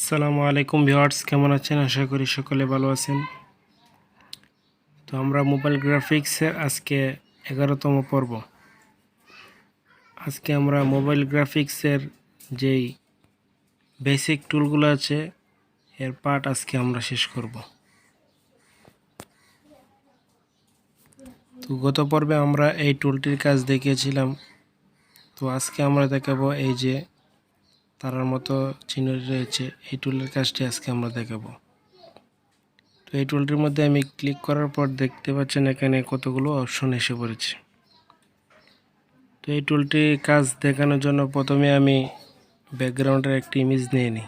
আসসালামু আলাইকুম ভিউয়ার্স, কেমন আছেন? আশা করি সকলে ভালো আছেন। তো আমরা মোবাইল গ্রাফিক্সের আজকে 11তম পর্ব। আজকে আমরা মোবাইল গ্রাফিক্সের যেই বেসিক টুলগুলো আছে এর পার্ট আজকে আমরা শেষ করব। তো গত পর্বে আমরা এই টুলটির কাজ দেখিয়েছিলাম। তো আজকে আমরা দেখাবো এই যে তারার মতো চিহ্ন রয়েছে, এই টুলের কাজটি আজকে আমরা দেখাবো। তো এই টুলটির মধ্যে আমি ক্লিক করার পর দেখতে পাচ্ছেন এখানে কতগুলো অপশন এসে পড়েছে। তো এই টুলটির কাজ দেখানোর জন্য প্রথমে আমি ব্যাকগ্রাউন্ডের একটি ইমেজ নিয়ে নিই।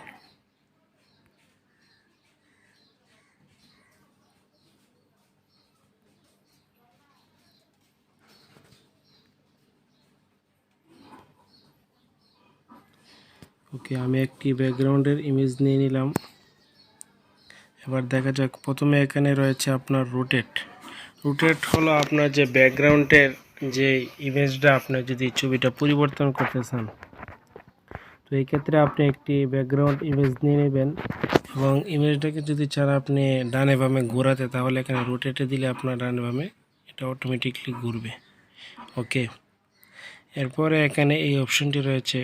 ওকে, আমি একটি ব্যাকগ্রাউন্ডের ইমেজ নিয়ে নিলাম। এবার দেখা যাক, প্রথমে এখানে রয়েছে আপনার রোটেট। রোটেট হলো আপনার যে ব্যাকগ্রাউন্ডের যে ইমেজটা, আপনার যদি ছবিটা পরিবর্তন করতে চান, তো এই ক্ষেত্রে আপনি একটি ব্যাকগ্রাউন্ড ইমেজ নিয়ে নেবেন এবং ইমেজটাকে যদি চান আপনি ডানে বামে ঘোরাতে, তাহলে এখানে রোটেটে দিলে আপনার ডানে বামে এটা অটোমেটিকলি ঘুরবে। ওকে, এরপরে এখানে এই অপশনটি রয়েছে।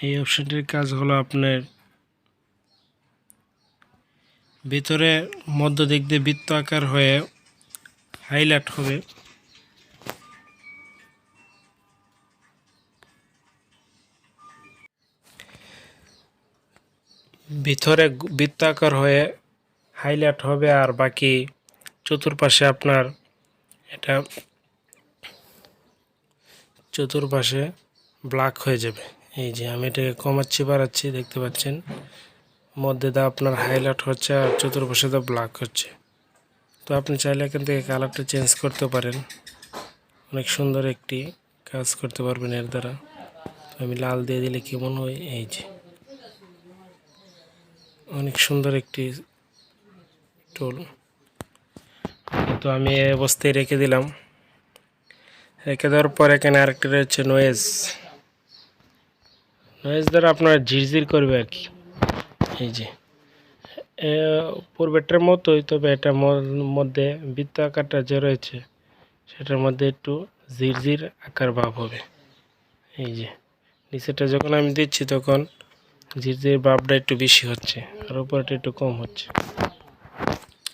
এই অপশনটির কাজ হলো আপনার ভিতরে মধ্য দিক দিয়ে বৃত্ত আকার হয়ে হাইলাইট হবে। ভিতরে বৃত্তাকার হয়ে হাইলাইট হবে, আর বাকি চতুর্পাশে আপনার এটা চতুর্পাশে ব্ল্যাক হয়ে যাবে। এই যে আমি এটাকে কমাচ্ছি বাড়াচ্ছি, দেখতে পাচ্ছেন মধ্যে দা আপনার হাইলাইট হচ্ছে আর চতুর্পাশে দা ব্ল্যাক হচ্ছে। তো আপনি চাইলে এখান থেকে কালারটা চেঞ্জ করতে পারেন, অনেক সুন্দর একটি কাজ করতে পারবেন এর দ্বারা। তো আমি লাল দিয়ে দিলে কেমন হয়, এই যে অনেক সুন্দর একটি টুল। তো আমি এই অবস্থায় রেখে দিলাম। রেখে দেওয়ার পর এখানে আরেকটা রয়েছে নয়েজ। নয়েজ দ্বারা আপনার ঝিরঝির করবে আর কি। এই যে পূর্বেরটার মতোই, তবে এটার মধ্যে বৃত্ত আকারটা যে রয়েছে সেটার মধ্যে একটু ঝিরঝির আকার ভাব হবে। এই যে নিচেটা যখন আমি দিচ্ছি তখন ঝিরঝির ভাবটা একটু বেশি হচ্ছে আর উপরটা একটু কম হচ্ছে।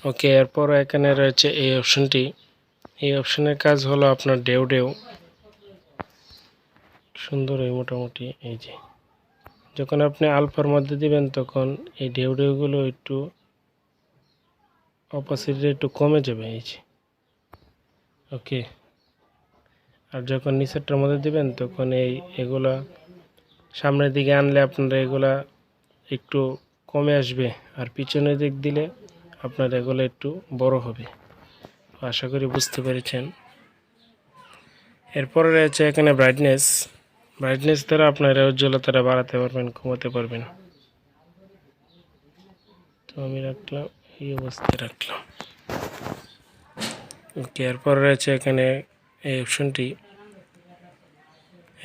ওকে, এরপর এখানে রয়েছে এই অপশনটি। এই অপশনের কাজ হলো আপনার ঢেউ ঢেউ সুন্দর হয় মোটামুটি। এই যে যখন আপনি আলফার মধ্যে দিবেন তখন এই ঢেউ ঢেউগুলো একটু অপাসিটি একটু কমে যাবে। এই যে ওকে, আর যখন নিচেরটার মধ্যে দিবেন তখন এগুলা সামনের দিকে আনলে আপনারা এগুলা একটু কমে আসবে, আর পিছনের দিক দিলে আপনার এগুলো একটু বড় হবে। আশা করি বুঝতে পেরেছেন। এরপরে রয়েছে এখানে ব্রাইটনেস। ব্রাইটনেস দ্বারা আপনারা উজ্জ্বলতাটা বাড়াতে পারবেন, কমাতে পারবেন। তো আমি রাখলাম, এই অবস্থায় রাখলাম। ওকে, এরপর রয়েছে এখানে এই অপশনটি।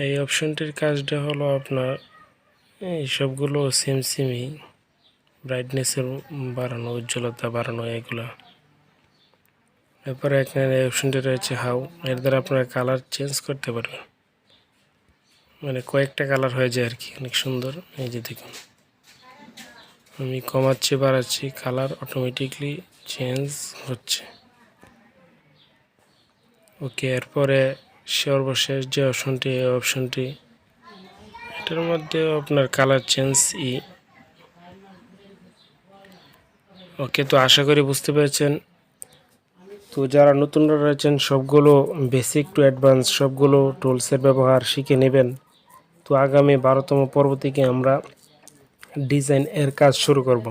এই অপশনটির কাজটা হলো আপনার এই সবগুলো সেমই, ব্রাইটনেসের বাড়ানো, উজ্জ্বলতা বাড়ানো এগুলো। এরপরে এখানে এই অপশনটি রয়েছে হাউ। এর দ্বারা আপনারা কালার চেঞ্জ করতে পারবেন, মানে কয়েকটা কালার হয়ে যায় আর কি, অনেক সুন্দর। এই যে দেখুন আমি কমাচ্ছি বাড়াচ্ছি, কালার অটোমেটিকলি চেঞ্জ হচ্ছে। ওকে, এরপরে সর্বশেষ যে অপশনটি, এই অপশনটি এটার মধ্যে আপনার কালার চেঞ্জ ওকে, তো আশা করি বুঝতে পেরেছেন। তো যারা নতুনরা রয়েছেন সবগুলো বেসিক টু অ্যাডভান্স সবগুলো টুলসের ব্যবহার শিখে নেবেন। তো আগামী 12তম পর্ব থেকে আমরা ডিজাইন এর কাজ শুরু করব।